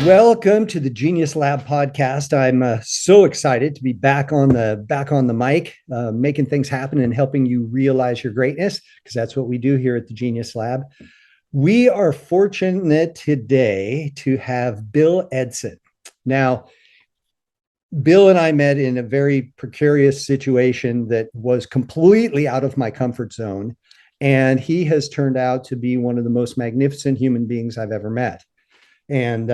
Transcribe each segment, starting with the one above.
Welcome to the GeniusLab Podcast. I'm so excited to be back on the mic, making things happen and helping you realize your greatness, because that's what we do here at the GeniusLab. We are fortunate today to have Bill Edson. Now, Bill and I met in a very precarious situation that was completely out of my comfort zone, and he has turned out to be one of the most magnificent human beings I've ever met. And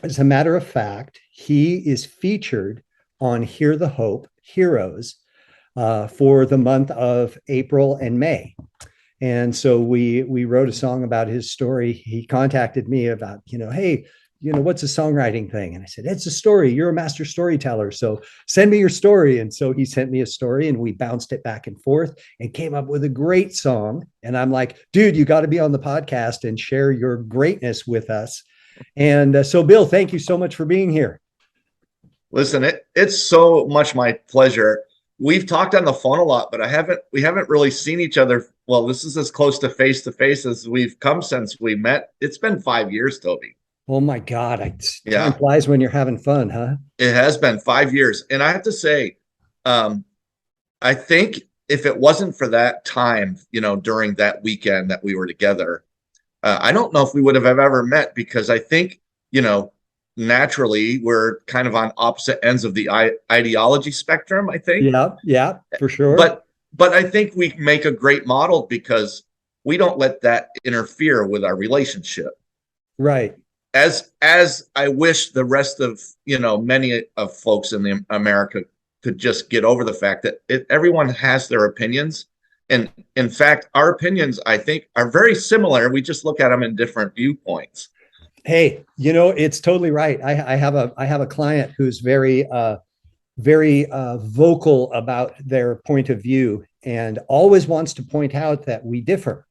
as a matter of fact, he is featured on Hear the Hope Heroes for the month of April and May. And so we wrote a song about his story. He contacted me about, hey, what's a songwriting thing? And I said, it's a story. You're a master storyteller. So send me your story. And so he sent me a story and we bounced it back and forth and came up with a great song. And I'm like, dude, you got to be on the podcast and share your greatness with us. And so, Bill, thank you so much for being here. Listen, it's so much my pleasure. We've talked on the phone a lot, but we haven't really seen each other. Well, this is as close to face as we've come since we met. It's been 5 years, Toby. Oh my God. Time flies when you're having fun, huh? It has been 5 years. And I have to say, I think if it wasn't for that time, during that weekend that we were together, I don't know if we would have ever met, because I think, naturally we're kind of on opposite ends of the ideology spectrum, I think. Yeah, for sure. But I think we make a great model because we don't let that interfere with our relationship. Right. As I wish the rest of, many of folks in America could just get over the fact that everyone has their opinions. And in fact, our opinions, I think, are very similar. We just look at them in different viewpoints. Hey, it's totally right. I have a client who's very vocal about their point of view and always wants to point out that we differ.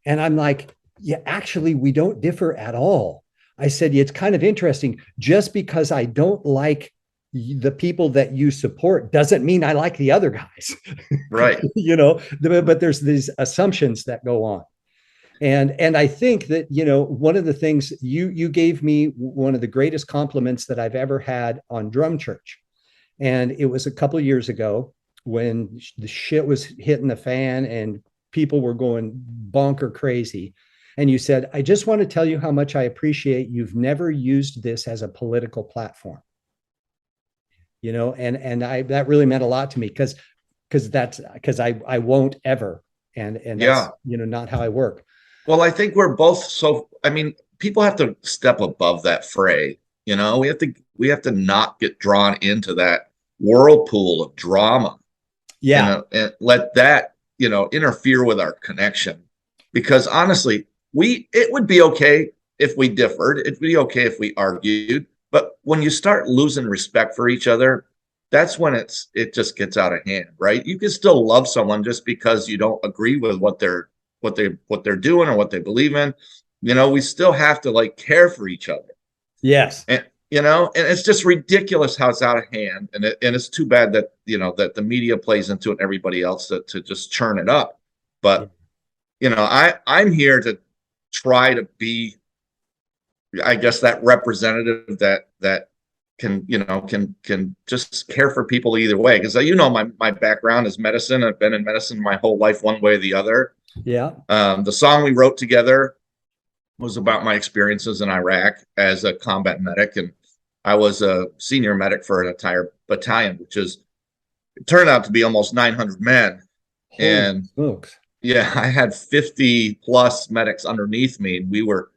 And I'm like, yeah, actually, we don't differ at all. I said, it's kind of interesting. Just because I don't like the people that you support doesn't mean I like the other guys. Right. But there's these assumptions that go on. And I think that, one of the things you gave me one of the greatest compliments that I've ever had on Drum Church. And it was a couple of years ago when the shit was hitting the fan and people were going bonker crazy. And you said, I just want to tell you how much I appreciate you've never used this as a political platform. And that really meant a lot to me because I won't ever. And that's, not how I work. Well, I think we're both people have to step above that fray. We have to not get drawn into that whirlpool of drama. Yeah. And let that, interfere with our connection. Because honestly, it would be okay if we differed. It'd be okay if we argued. But when you start losing respect for each other, that's when it just gets out of hand, right? You can still love someone just because you don't agree with what they're doing or what they believe in. We still have to care for each other. Yes. And and it's just ridiculous how it's out of hand. And it's too bad that that the media plays into it and everybody else to just churn it up. But I'm here to try to be, I guess, that representative that can just care for people either way. Because my background is medicine. I've been in medicine my whole life, one way or the other. Yeah. The song we wrote together was about my experiences in Iraq as a combat medic, and I was a senior medic for an entire battalion, it turned out to be almost 900 men. Holy and smokes. Yeah, I had 50 plus medics underneath me, and we were,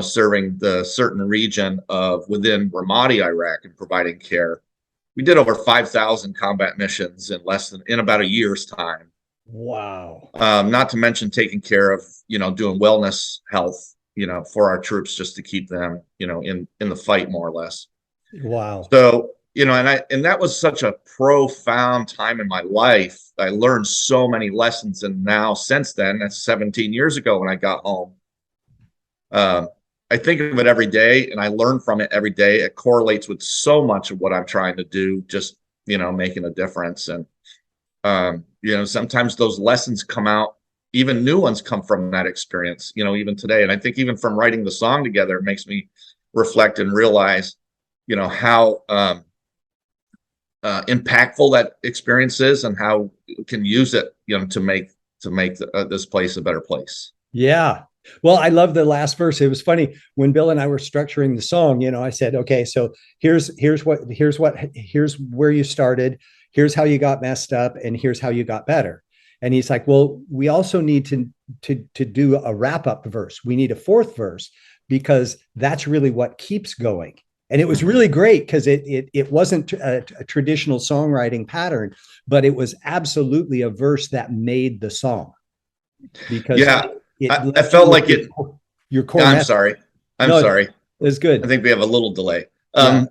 serving the certain region of within Ramadi, Iraq, and providing care. We did over 5,000 combat missions in about a year's time. Wow. Not to mention taking care of, doing wellness health, for our troops just to keep them, in the fight more or less. Wow. So, and that was such a profound time in my life. I learned so many lessons. And now since then, that's 17 years ago when I got home. I think of it every day and I learn from it every day. It correlates with so much of what I'm trying to do, just, making a difference. And, sometimes those lessons come out, even new ones come from that experience, even today. And I think even from writing the song together, it makes me reflect and realize, how impactful that experience is and how you can use it, to make this place a better place. Yeah. Well, I love the last verse. It was funny when Bill and I were structuring the song, I said, okay, so here's where you started. Here's how you got messed up, and here's how you got better. And he's like, well, we also need to do a wrap up verse. We need a fourth verse because that's really what keeps going. And it was really great because it wasn't a traditional songwriting pattern, but it was absolutely a verse that made the song. Because I felt like your core. I'm sorry. Sorry. It's good. I think we have a little delay. Yeah.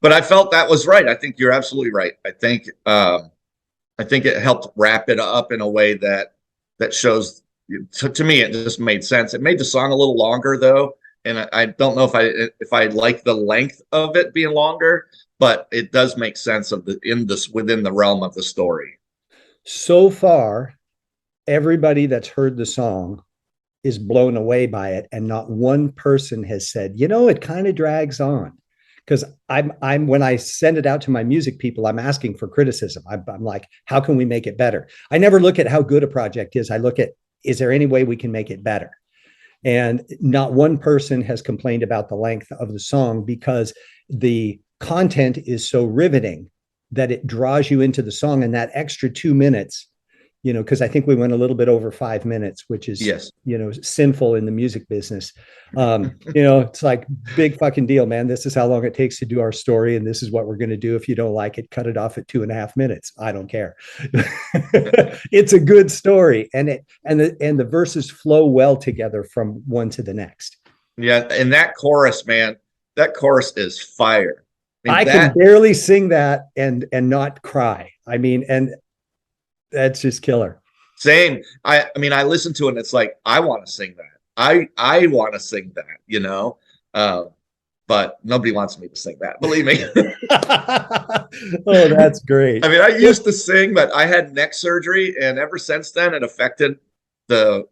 But I felt that was right. I think you're absolutely right. I think it helped wrap it up in a way that shows. To me, it just made sense. It made the song a little longer, though, and I don't know if I like the length of it being longer, but it does make sense within the realm of the story. So far, everybody that's heard the song is blown away by it, and not one person has said, it kind of drags on. Because I'm when I send it out to my music people, I'm asking for criticism. I'm like, how can we make it better? I never look at how good a project is. I look at, is there any way we can make it better? And not one person has complained about the length of the song because the content is so riveting that it draws you into the song. And that extra 2 minutes, because I think we went a little bit over 5 minutes, which is, yes, sinful in the music business. It's like big fucking deal, man. This is how long it takes to do our story. And this is what we're going to do. If you don't like it, cut it off at 2.5 minutes. I don't care. It's a good story. And the verses flow well together from one to the next. Yeah. And that chorus, man, that chorus is fire. I can barely sing that and not cry. And that's just killer. Same. I listen to it and it's like, I want to sing that. I want to sing that, but nobody wants me to sing that. Believe me. Oh, that's great. I used to sing, but I had neck surgery, and ever since then it affected the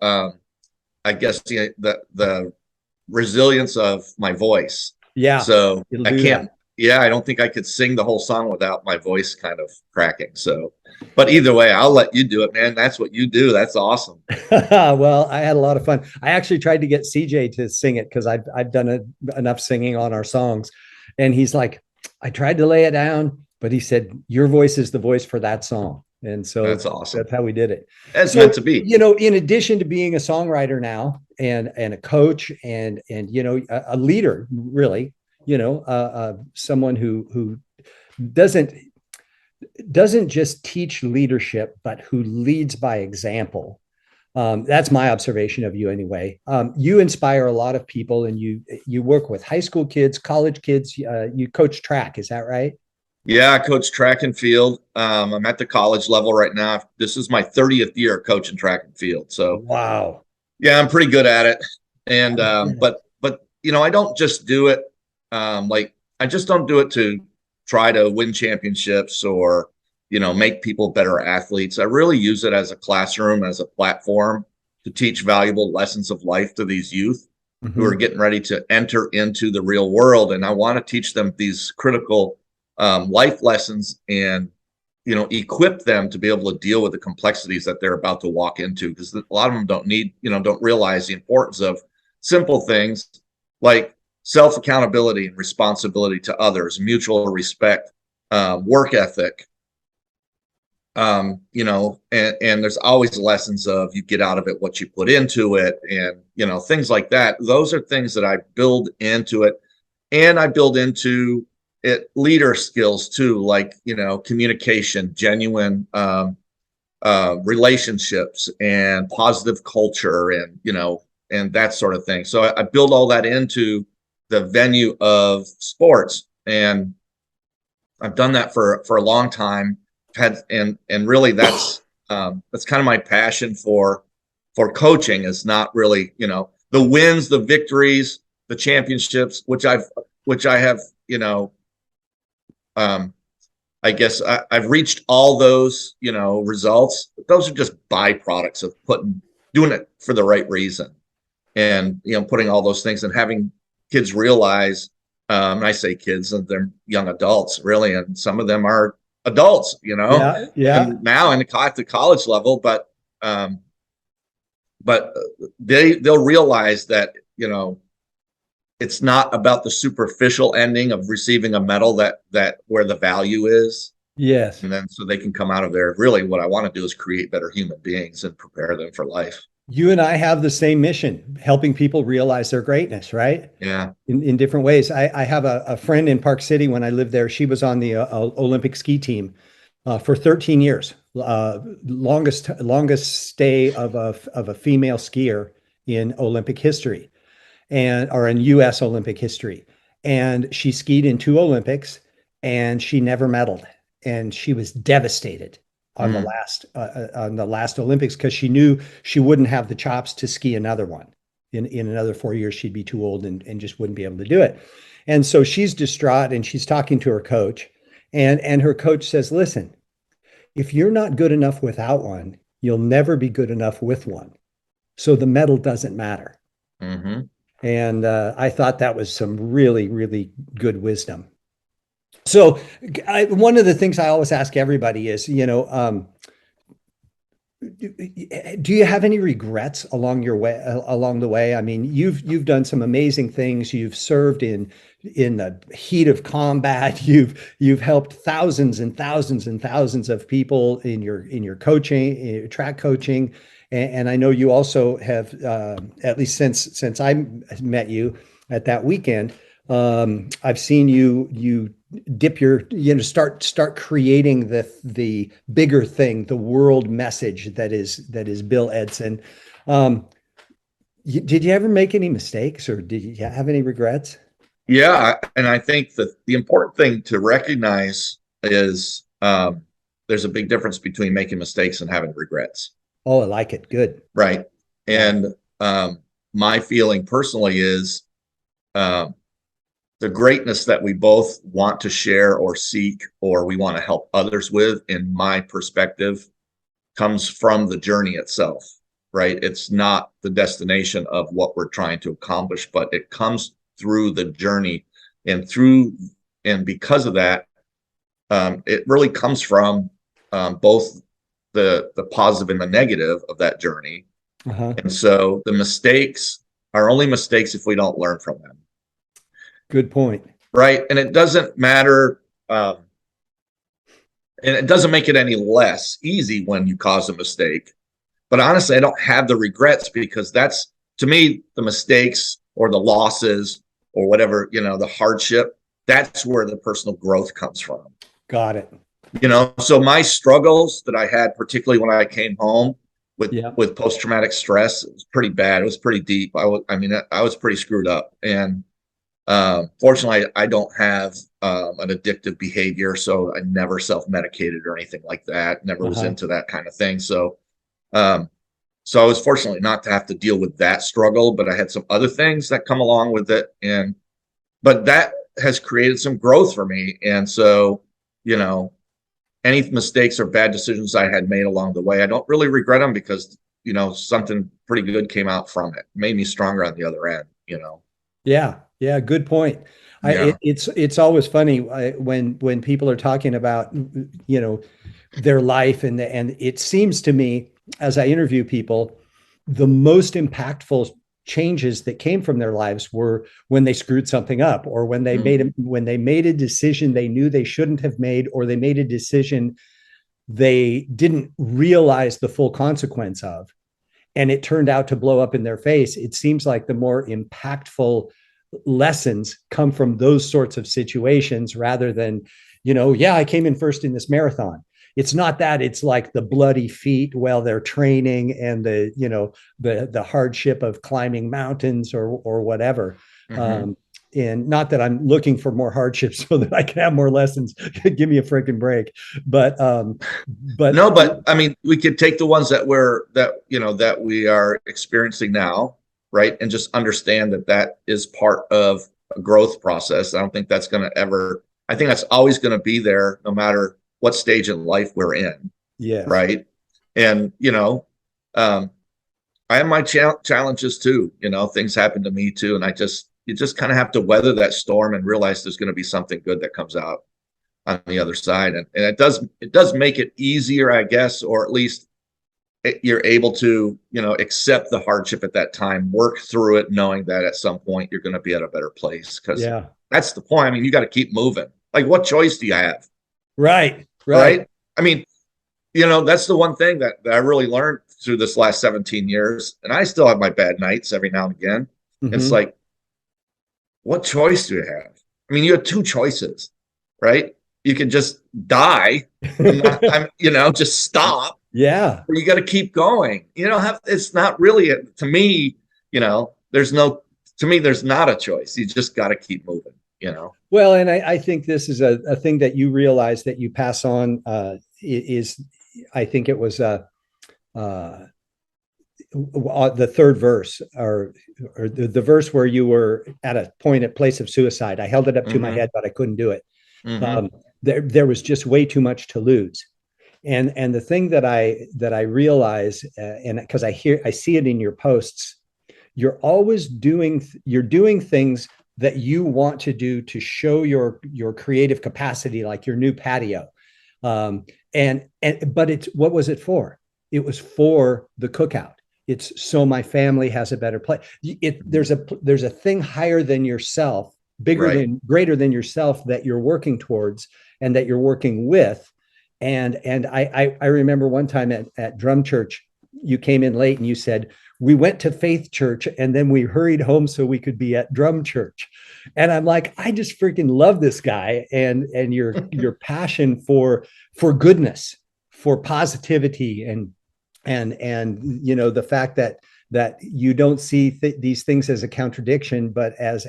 resilience of my voice. Yeah. So I can't. Yeah, I don't think I could sing the whole song without my voice kind of cracking. So, but either way, I'll let you do it, man. That's what you do. That's awesome. Well, I had a lot of fun. I actually tried to get CJ to sing it because I've done enough singing on our songs. And he's like, I tried to lay it down, but he said, your voice is the voice for that song. And so that's awesome. That's how we did it. That's meant to be. In addition to being a songwriter now and a coach and a leader, really, someone who doesn't just teach leadership, but who leads by example. That's my observation of you anyway. You inspire a lot of people, and you work with high school kids, college kids. You coach track. Is that right? Yeah, I coach track and field. I'm at the college level right now. This is my 30th year coaching track and field. So wow. Yeah, I'm pretty good at it. And but I don't just do it. I just don't do it to try to win championships or, make people better athletes. I really use it as a classroom, as a platform to teach valuable lessons of life to these youth who are getting ready to enter into the real world. And I want to teach them these critical life lessons and, equip them to be able to deal with the complexities that they're about to walk into, because a lot of them don't realize the importance of simple things like self-accountability and responsibility to others, mutual respect, work ethic, and there's always lessons of you get out of it what you put into it, and things like that. Those are things that I build into it, and I build into it leader skills too, like communication, genuine relationships, and positive culture, and that sort of thing. So I build all that into the venue of sports, and I've done that for a long time. And really that's kind of my passion for coaching, is not really, the wins, the victories, the championships, which I have, I guess I've reached all those, results. But those are just byproducts of doing it for the right reason, and, putting all those things and having kids realize, and I say kids, and they're young adults really, and some of them are adults, Yeah. Yeah. and now in the college level, um, but they'll realize that, it's not about the superficial ending of receiving a medal that where the value is. Yes. And then so they can come out of there. Really, what I want to do is create better human beings and prepare them for life. You and I have the same mission, helping people realize their greatness, right? Yeah. In different ways. I have a friend in Park City when I lived there. She was on the Olympic ski team for 13 years, longest stay of a female skier in Olympic history, or in U.S. Olympic history. And she skied in 2 Olympics, and she never medaled, and she was devastated on the last Olympics because she knew she wouldn't have the chops to ski another one. In another 4 years, she'd be too old and just wouldn't be able to do it. And so she's distraught, and she's talking to her coach, and her coach says, "Listen, if you're not good enough without one, you'll never be good enough with one. So the medal doesn't matter." Mm-hmm. And I thought that was some really, really good wisdom. So one of the things I always ask everybody is, do you have any regrets along the way? I mean, you've done some amazing things. You've served in the heat of combat. You've helped thousands and thousands and thousands of people in your coaching, in your track coaching. And I know you also have, at least since I met you at that weekend, I've seen you dip your, start creating the bigger thing, the world message that is Bill Edson. Did you ever make any mistakes, or did you have any regrets? Yeah, and I think that the important thing to recognize is there's a big difference between making mistakes and having regrets. Oh, I like it. Good. Right. And my feeling personally is the greatness that we both want to share or seek, or we want to help others with, in my perspective, comes from the journey itself, right? It's not the destination of what we're trying to accomplish, but it comes through the journey, and because of that, it really comes from both the positive and the negative of that journey. And so the mistakes are only mistakes if we don't learn from them. Good point. Right. And it doesn't matter. And it doesn't make it any less easy when you cause a mistake. But honestly, I don't have the regrets, because that's, to me, the mistakes or the losses or whatever, the hardship, that's where the personal growth comes from. Got it. So my struggles that I had, particularly when I came home with post-traumatic stress, it was pretty bad. It was pretty deep. I was pretty screwed up. And fortunately, I don't have an addictive behavior, so I never self-medicated or anything like that. Never was into that kind of thing. So I was fortunate not to have to deal with that struggle, but I had some other things that come along with it. But that has created some growth for me. And so, any mistakes or bad decisions I had made along the way, I don't really regret them, because, something pretty good came out from it. Made me stronger on the other end, Yeah. Yeah. Good point. Yeah. It's always funny when people are talking about, their life, and it seems to me, as I interview people, the most impactful changes that came from their lives were when they screwed something up, or when they made a decision they knew they shouldn't have made, or they made a decision they didn't realize the full consequence of, and it turned out to blow up in their face. It seems like the more impactful lessons come from those sorts of situations, rather than, I came in first in this marathon. It's not that. It's like the bloody feet while they're training, and the hardship of climbing mountains or whatever. And not that I'm looking for more hardships so that I can have more lessons. Give me a freaking break. But no, but I mean, we could take the ones that we are experiencing now, right, and just understand that is part of a growth process. I don't think that's going to ever. I think that's always going to be there, no matter what stage in life we're in. Yeah. Right. And, I have my challenges too, things happen to me too. And I just, you just kind of have to weather that storm and realize there's going to be something good that comes out on the other side. And it does make it easier, I guess, or at least you're able to, accept the hardship at that time, work through it, knowing that at some point you're going to be at a better place. Because that's the point. I mean, you got to keep moving. Like, what choice do you have? Right. I mean, that's the one thing that I really learned through this last 17 years. And I still have my bad nights every now and again. Mm-hmm. It's like, what choice do you have? I mean, you have two choices, right? You can just die, just stop. Yeah. Or you got to keep going. It's not really, to me, there's not a choice. You just got to keep moving, Well, and I think this is a thing that you realize that you pass on is, I think it was the third verse or the verse where you were at a place of suicide. I held it up to my head, but I couldn't do it. Mm-hmm. There was just way too much to lose. And the thing that I realize, and because I see it in your posts, you're always doing things that you want to do to show your creative capacity, like your new patio. But what was it for? It was for the cookout. It's so my family has a better place. There's a thing higher than yourself, greater than yourself, that you're working towards and that you're working with. And I remember one time at drum church, you came in late and you said, we went to faith church and then we hurried home so we could be at drum church. And I'm like, I just freaking love this guy and your passion for goodness, for positivity, and the fact that you don't see these things as a contradiction, but as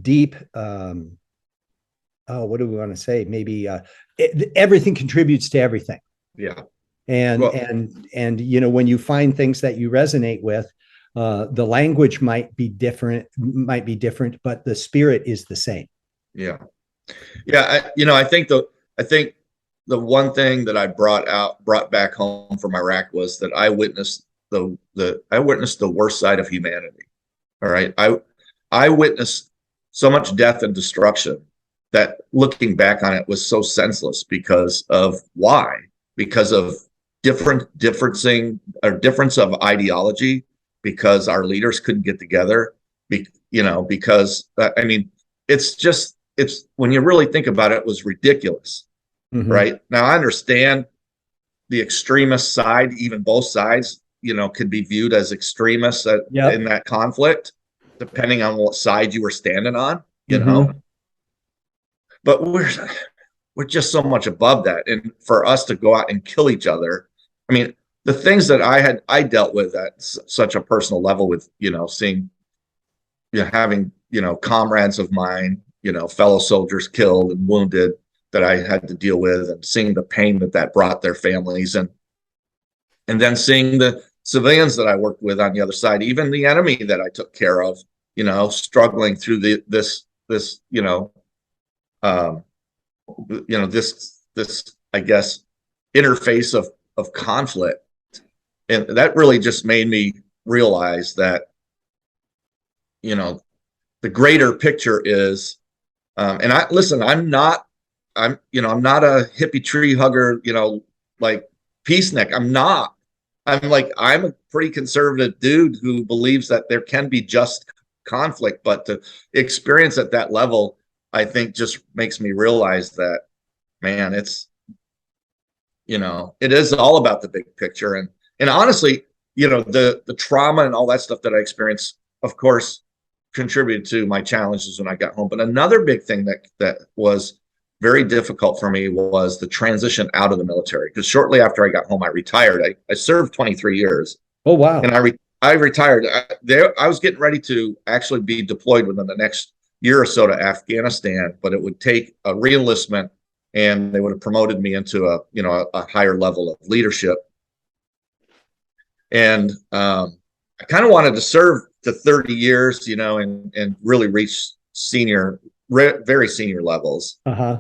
deep. What do we want to say? Maybe everything contributes to everything. Yeah. And when you find things that you resonate with, the language might be different, but the spirit is the same. Yeah. Yeah. I think the one thing that I brought back home from Iraq was that I witnessed the worst side of humanity. All right. I witnessed so much death and destruction that looking back on it was so senseless because of why? Because of difference of ideology, because our leaders couldn't get together, because it's when you really think about it, it was ridiculous. Mm-hmm. Right now, I understand the extremist side, even both sides, could be viewed as extremists in that conflict, depending on what side you were standing on, but we're just so much above that. And for us to go out and kill each other, I mean, the things that I dealt with at such a personal level with, seeing, having, comrades of mine, fellow soldiers killed and wounded that I had to deal with, and seeing the pain that brought their families, and then seeing the civilians that I worked with on the other side, even the enemy that I took care of, struggling through this I guess interface of conflict. And that really just made me realize that, the greater picture is, and I'm not a hippie tree hugger, like peacenik. I'm a pretty conservative dude who believes that there can be just conflict, but to experience at that level, I think just makes me realize that, man, it's, it is all about the big picture. And honestly, the trauma and all that stuff that I experienced, of course, contributed to my challenges when I got home. But another big thing that was very difficult for me was the transition out of the military. Because shortly after I got home, I retired. I served 23 years. Oh, wow. And I retired. I was getting ready to actually be deployed within the next year or so to Afghanistan, but it would take a re-enlistment, and they would have promoted me into a higher level of leadership. And I kind of wanted to serve to 30 years, and really reach very senior levels. Uh-huh.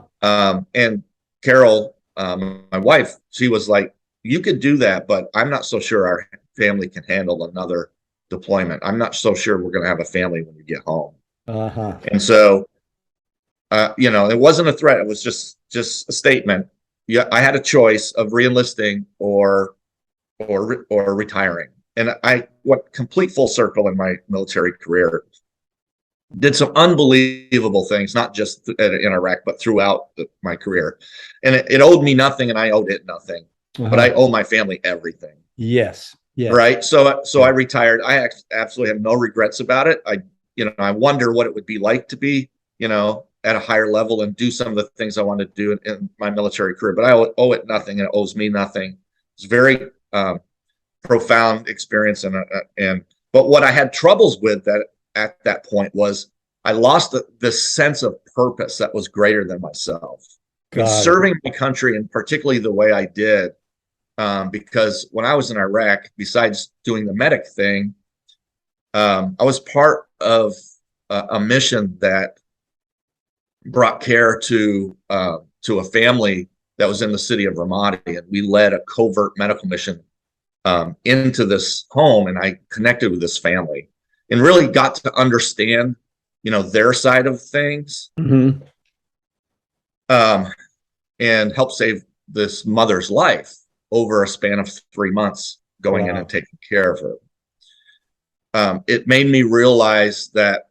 And Carol, my wife, she was like, you could do that, but I'm not so sure our family can handle another deployment. I'm not so sure we're going to have a family when you get home. Uh-huh. And so, it wasn't a threat. It was just a statement. Yeah, I had a choice of reenlisting or retiring. And I went complete full circle in my military career. Did some unbelievable things, not just in Iraq, but throughout my career. And it owed me nothing, and I owed it nothing. But I owe my family everything. Yes. Yes. Right. So I retired. I absolutely have no regrets about it. I wonder what it would be like to be, at a higher level and do some of the things I wanted to do in my military career. But I owe it nothing, and it owes me nothing. It's a very profound experience, but what I had troubles with that at that point was I lost the sense of purpose that was greater than myself. Serving my country, and particularly the way I did, because when I was in Iraq, besides doing the medic thing, I was part of a mission that brought care to a family that was in the city of Ramadi, and we led a covert medical mission into this home, and I connected with this family and really got to understand, their side of things, and help save this mother's life over a span of 3 months, going in and taking care of her. It made me realize that,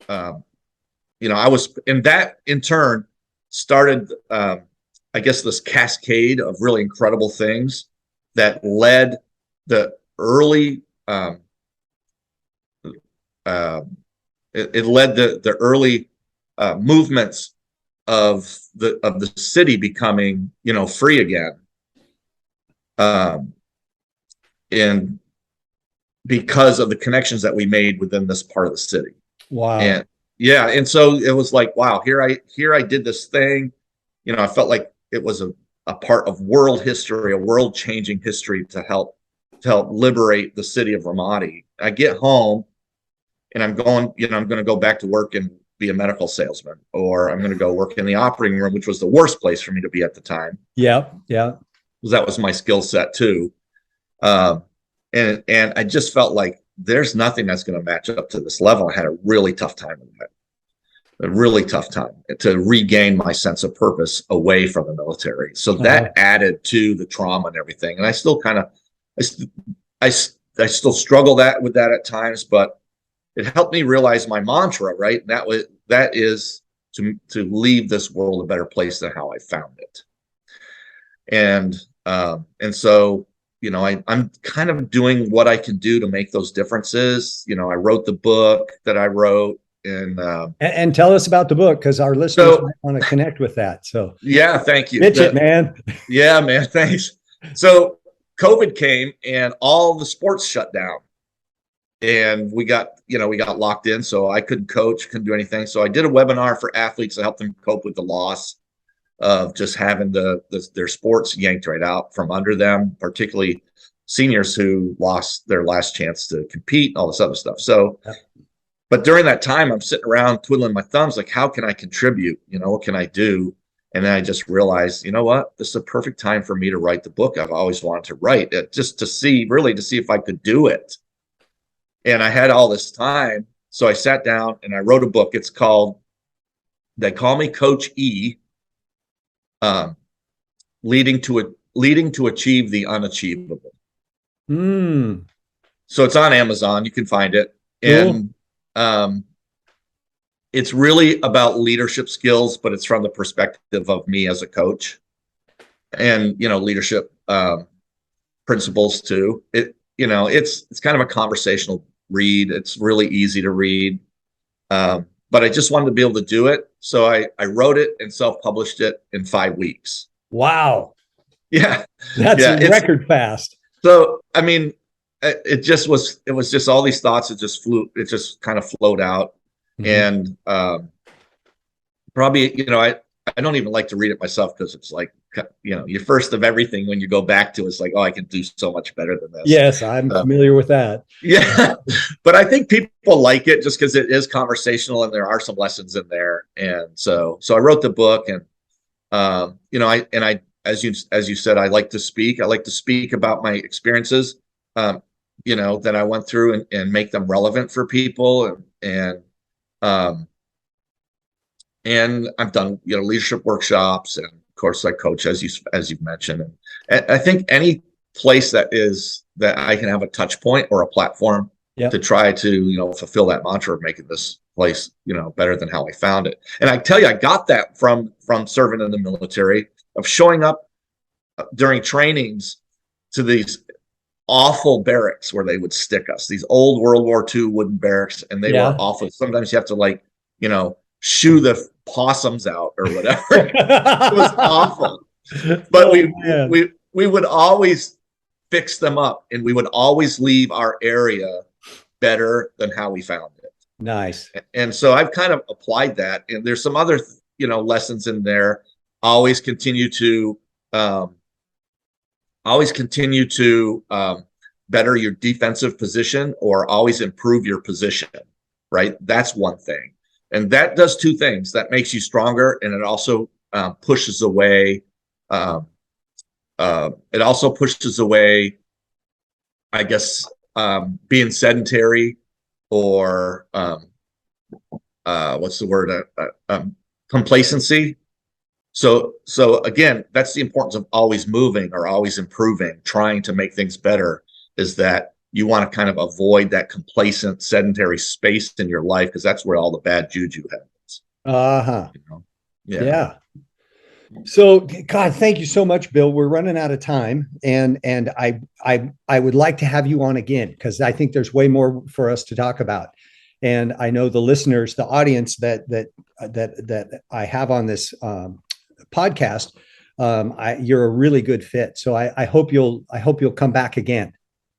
I was, and that in turn started, I guess, this cascade of really incredible things that led the early, it led the early movements of the city becoming, free again. And because of the connections that we made within this part of the city. Wow. And yeah. And so it was like, wow, here I did this thing, I felt like it was a part of world history, a world changing history to help liberate the city of Ramadi. I get home and I'm going to go back to work and be a medical salesman, or I'm going to go work in the operating room, which was the worst place for me to be at the time. Yeah. Yeah. Because that was my skill set too. And I just felt like there's nothing that's going to match up to this level. I had a really tough time with that. A really tough time to regain my sense of purpose away from the military. So that added to the trauma and everything. And I still kind of, I still struggle with that at times, but it helped me realize my mantra, right? And that is to leave this world a better place than how I found it. And so, I'm kind of doing what I can do to make those differences. I wrote the book that I wrote. And tell us about the book, because our listeners might want to connect with that. So yeah, thank you. Pitch it, man. Yeah, man. Thanks. So COVID came and all the sports shut down, and we got locked in. So I couldn't coach, couldn't do anything. So I did a webinar for athletes to help them cope with the loss of just having their sports yanked right out from under them, particularly seniors who lost their last chance to compete, all this other stuff. So. Yeah. But during that time, I'm sitting around twiddling my thumbs, like, how can I contribute? What can I do? And then I just realized, you know what? This is a perfect time for me to write the book I've always wanted to write, just to see if I could do it. And I had all this time. So I sat down and I wrote a book. It's called, they call me Coach E, leading to achieve the unachievable. So it's on Amazon. You can find it. Cool. And it's really about leadership skills, but it's from the perspective of me as a coach, and leadership principles too. It's kind of a conversational read. It's really easy to read, but I just wanted to be able to do it, so I wrote it and self-published it in 5 weeks. Wow. Yeah, that's record fast. So I mean, it was just all these thoughts. It just kind of flowed out. And probably, I don't even like to read it myself, because it's like, you're first of everything. When you go back to it, it's like, oh, I can do so much better than this. Yes, I'm familiar with that. Yeah. But I think people like it just because it is conversational and there are some lessons in there. And so I wrote the book, and as you said, I like to speak. I like to speak about my experiences. that I went through and make them relevant for people. Um, and I've done, leadership workshops, and of course I coach, as you've mentioned. And I think any place that I can have a touch point or a platform to try to, fulfill that mantra of making this place, better than how I found it. And I tell you, I got that from serving in the military, of showing up during trainings to these awful barracks where they would stick us, these old World War II wooden barracks, and they were awful. Sometimes you have to shoo the possums out or whatever. It was awful. But we would always fix them up, and we would always leave our area better than how we found it. Nice. And so I've kind of applied that, and there's some other lessons in there. Always continue to better your defensive position, or always improve your position, right? That's one thing. And that does two things. That makes you stronger, and it also pushes away, I guess, being sedentary, or what's the word? Complacency. So again, that's the importance of always moving, or always improving, trying to make things better, is that you want to kind of avoid that complacent, sedentary space in your life, because that's where all the bad juju happens. Yeah. So, God, thank you so much, Bill. We're running out of time, and I would like to have you on again, because I think there's way more for us to talk about. And I know the listeners, the audience that I have on this podcast, you're a really good fit. So I hope you'll come back again.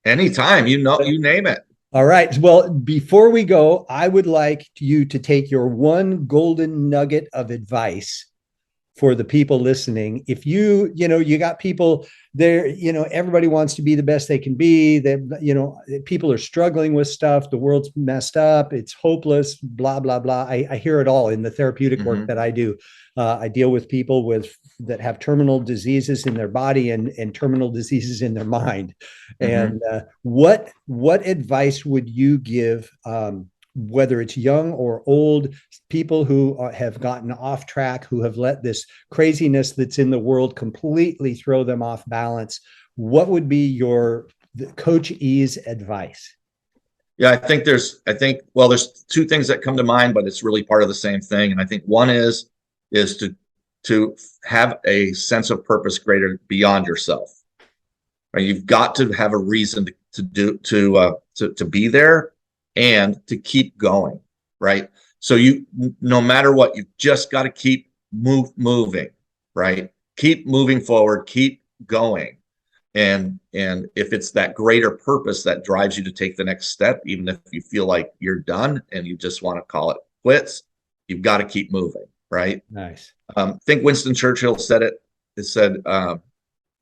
Anytime, you name it. All right. Well, before we go, I would like you to take your one golden nugget of advice for the people listening. If you got people there, everybody wants to be the best they can be. People are struggling with stuff. The world's messed up. It's hopeless, blah, blah, blah. I hear it all in the therapeutic work that I do. I deal with people that have terminal diseases in their body and terminal diseases in their mind. And what advice would you give, whether it's young or old, people who have gotten off track, who have let this craziness that's in the world completely throw them off balance? What would be your Coach E's advice? Yeah, I think there's two things that come to mind, but it's really part of the same thing. And I think one is to have a sense of purpose greater beyond yourself. Right? You've got to have a reason to be there, and to keep going, right? So no matter what, you've just got to keep moving, right? Keep moving forward, keep going. And if it's that greater purpose that drives you to take the next step, even if you feel like you're done and you just want to call it quits, you've got to keep moving, right? Nice. I think Winston Churchill said it. It said,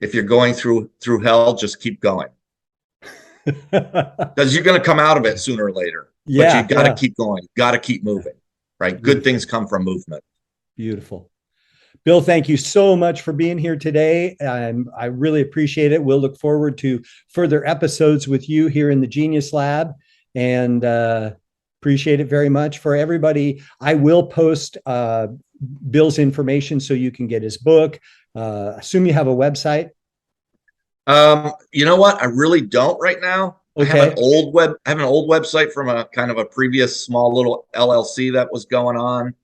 if you're going through hell, just keep going. Because you're going to come out of it sooner or later. But you got to keep going. Got to keep moving, right? Good things come from movement. Beautiful. Bill, thank you so much for being here today. I really appreciate it. We'll look forward to further episodes with you here in the Genius Lab, and appreciate it very much. For everybody, I will post Bill's information so you can get his book. Assume you have a website. You know what? I really don't right now. Okay. I have an old website from a kind of a previous small little LLC that was going on.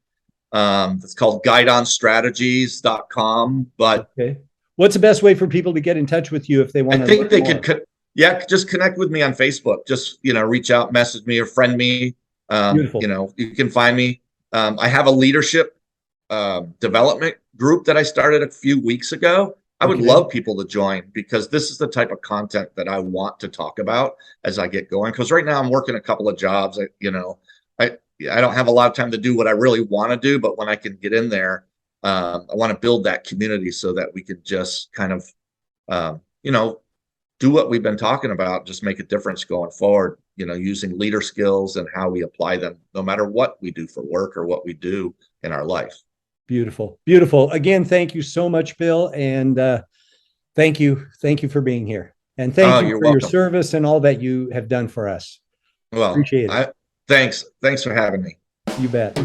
It's called guideonstrategies.com. But what's the best way for people to get in touch with you if they want to? I think they could just connect with me on Facebook. Just, reach out, message me, or friend me. You can find me. I have a leadership development group that I started a few weeks ago. I would love people to join, because this is the type of content that I want to talk about as I get going. Because right now I'm working a couple of jobs. I don't have a lot of time to do what I really want to do, but when I can get in there, I want to build that community so that we can just kind of, do what we've been talking about, just make a difference going forward, using leader skills and how we apply them, no matter what we do for work or what we do in our life. Beautiful. Beautiful. Again, thank you so much, Bill. And thank you for being here. And thank Oh, you you're for your welcome. service and all that you have done for us. Well, Appreciate it. thanks for having me. You bet.